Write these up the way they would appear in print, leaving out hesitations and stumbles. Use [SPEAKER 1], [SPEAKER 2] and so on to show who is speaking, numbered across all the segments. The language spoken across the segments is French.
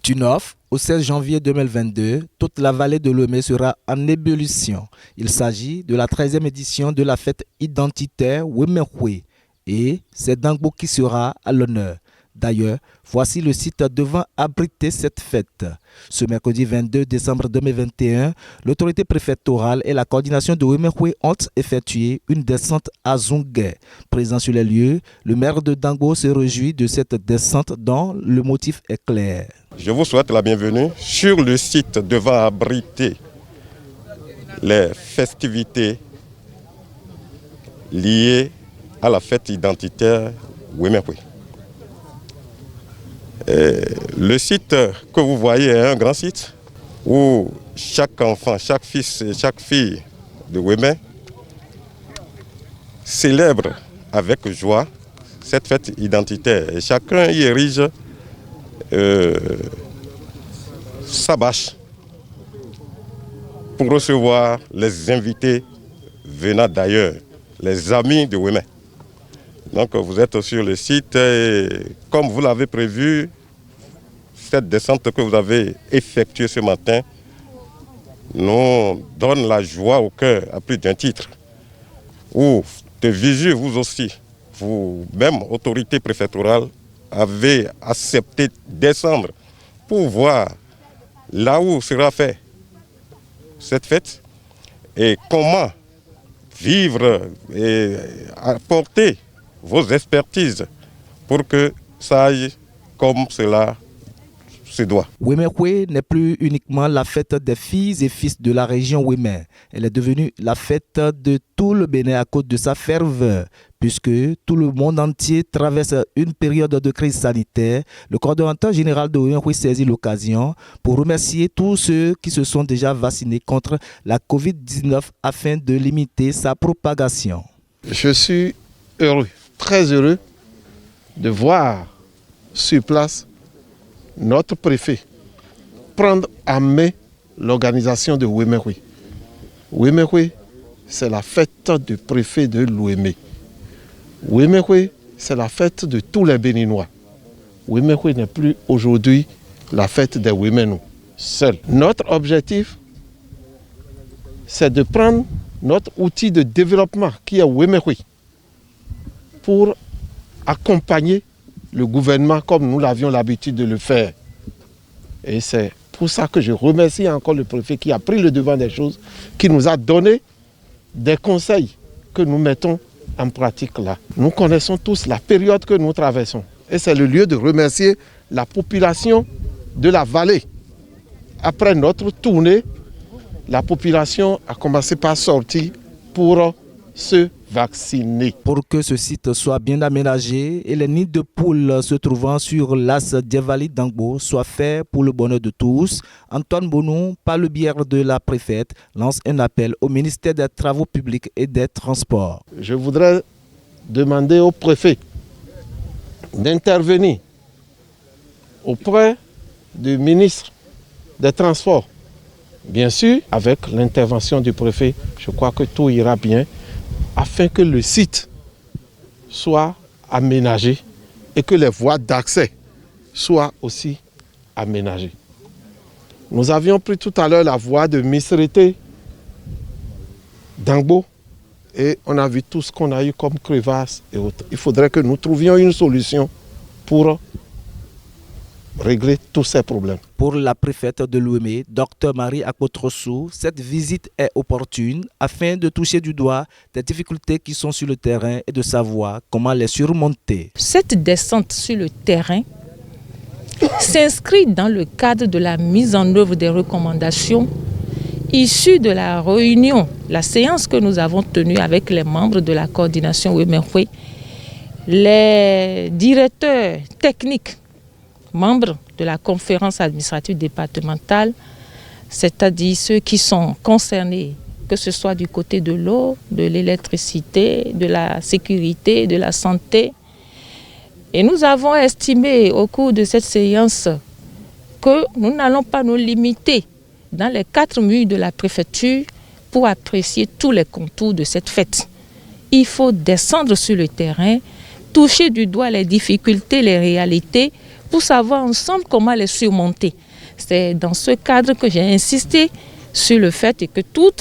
[SPEAKER 1] Du 9 au 16 janvier 2022, toute la vallée de Lomé sera en ébullition. Il s'agit de la 13e édition de la fête identitaire Wemekwe et c'est Dangbo qui sera à l'honneur. D'ailleurs, voici le site devant abriter cette fête. Ce mercredi 22 décembre 2021, l'autorité préfectorale et la coordination de Wemekwe ont effectué une descente à Zungué. Présent sur les lieux, le maire de Dangbo se réjouit de cette descente dont le motif est clair.
[SPEAKER 2] Je vous souhaite la bienvenue sur le site devant abriter les festivités liées à la fête identitaire Wemekwe. Le site que vous voyez est un grand site où chaque enfant, chaque fils et chaque fille de Wemé célèbre avec joie cette fête identitaire et chacun y érige sa bâche pour recevoir les invités venant d'ailleurs, les amis de Wemé. Donc vous êtes sur le site et comme vous l'avez prévu, cette descente que vous avez effectuée ce matin nous donne la joie au cœur à plus d'un titre. Où de visu, vous aussi, vous-même, autorité préfectorale, avez accepté de descendre pour voir là où sera fait cette fête et comment vivre et apporter vos expertises pour que ça aille comme cela se doit.
[SPEAKER 1] Wemekwe n'est plus uniquement la fête des filles et fils de la région Wemé. Elle est devenue la fête de tout le Bénin à cause de sa ferveur. Puisque tout le monde entier traverse une période de crise sanitaire, le coordonnateur général de Wemekwe saisit l'occasion pour remercier tous ceux qui se sont déjà vaccinés contre la Covid-19 afin de limiter sa propagation.
[SPEAKER 3] Je suis heureux, très heureux de voir sur place notre préfet prendre en main l'organisation de Wemekwe. Wemekwe, c'est la fête du préfet de l'Ouémé. Wemekwe, c'est la fête de tous les Béninois. Wemekwe n'est plus aujourd'hui la fête des Wéménos seuls. Notre objectif, c'est de prendre notre outil de développement qui est Wemekwe pour accompagner le gouvernement comme nous l'avions l'habitude de le faire. Et c'est pour ça que je remercie encore le préfet qui a pris le devant des choses, qui nous a donné des conseils que nous mettons en pratique là. Nous connaissons tous la période que nous traversons. Et c'est le lieu de remercier la population de la vallée. Après notre tournée, la population a commencé par sortir pour se vacciner.
[SPEAKER 1] Pour que ce site soit bien aménagé et les nids de poules se trouvant sur l'as Diavali Dangbo soient faits pour le bonheur de tous, Antoine Bonou, par le biais de la préfète, lance un appel au ministère des Travaux publics et des Transports.
[SPEAKER 3] Je voudrais demander au préfet d'intervenir auprès du ministre des Transports. Bien sûr, avec l'intervention du préfet, je crois que tout ira bien, afin que le site soit aménagé et que les voies d'accès soient aussi aménagées. Nous avions pris tout à l'heure la voie de Misrete, Dangbo, et on a vu tout ce qu'on a eu comme crevasses et autres. Il faudrait que nous trouvions une solution pour régler tous ces problèmes.
[SPEAKER 1] Pour la préfète de l'Ouémé, Dr Marie Akotrossou, cette visite est opportune afin de toucher du doigt des difficultés qui sont sur le terrain et de savoir comment les surmonter.
[SPEAKER 4] Cette descente sur le terrain s'inscrit dans le cadre de la mise en œuvre des recommandations issues de la réunion, la séance que nous avons tenue avec les membres de la coordination Wemekwe, les directeurs techniques, membres de la conférence administrative départementale, c'est-à-dire ceux qui sont concernés, que ce soit du côté de l'eau, de l'électricité, de la sécurité, de la santé. Et nous avons estimé au cours de cette séance que nous n'allons pas nous limiter dans les 4 murs de la préfecture pour apprécier tous les contours de cette fête. Il faut descendre sur le terrain, toucher du doigt les difficultés, les réalités, pour savoir ensemble comment les surmonter. C'est dans ce cadre que j'ai insisté sur le fait et que tous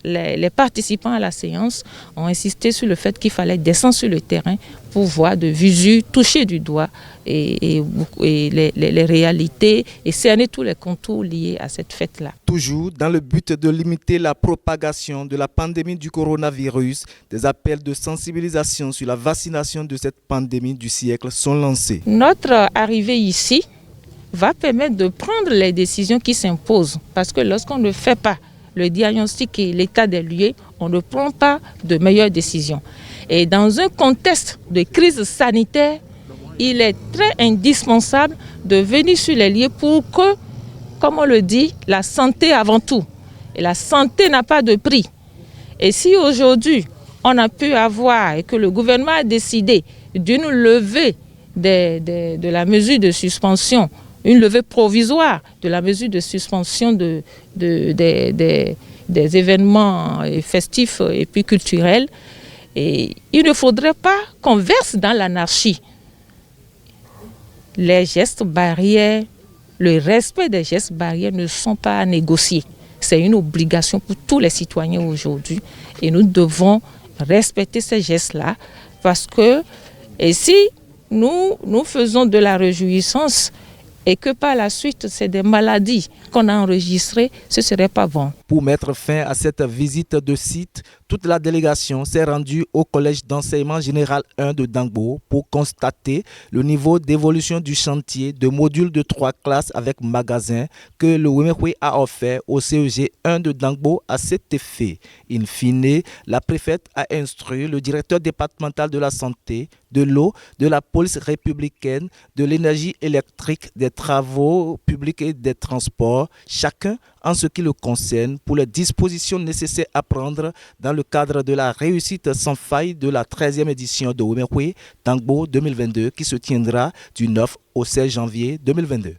[SPEAKER 4] les participants à la séance ont insisté sur le fait qu'il fallait descendre sur le terrain pour voir de visu, toucher du doigt et les réalités et cerner tous les contours liés à cette fête-là.
[SPEAKER 1] Toujours dans le but de limiter la propagation de la pandémie du coronavirus, des appels de sensibilisation sur la vaccination de cette pandémie du siècle sont lancés.
[SPEAKER 4] Notre arrivée ici va permettre de prendre les décisions qui s'imposent. Parce que lorsqu'on ne fait pas le diagnostic et l'état des lieux, on ne prend pas de meilleures décisions. Et dans un contexte de crise sanitaire, il est très indispensable de venir sur les lieux pour que, comme on le dit, la santé avant tout. Et la santé n'a pas de prix. Et si aujourd'hui, on a pu avoir et que le gouvernement a décidé d'une levée de la mesure de suspension, une levée provisoire de la mesure de suspension des événements festifs et puis culturels. Et il ne faudrait pas qu'on verse dans l'anarchie. Les gestes barrières, le respect des gestes barrières ne sont pas à négocier. C'est une obligation pour tous les citoyens aujourd'hui. Et nous devons respecter ces gestes-là parce que et si nous faisons de la réjouissance et que par la suite, c'est des maladies qu'on a enregistrées, ce ne serait pas bon.
[SPEAKER 1] Pour mettre fin à cette visite de site, toute la délégation s'est rendue au collège d'enseignement général 1 de Dangbo pour constater le niveau d'évolution du chantier de modules de 3 classes avec magasin que le Wemekwe a offert au CEG 1 de Dangbo à cet effet. In fine, la préfète a instruit le directeur départemental de la santé, de l'eau, de la police républicaine, de l'énergie électrique, des travaux publics et des transports, chacun en ce qui le concerne, pour les dispositions nécessaires à prendre dans le cadre de la réussite sans faille de la 13e édition de Wemekwe Dangbo 2022 qui se tiendra du 9 au 16 janvier 2022.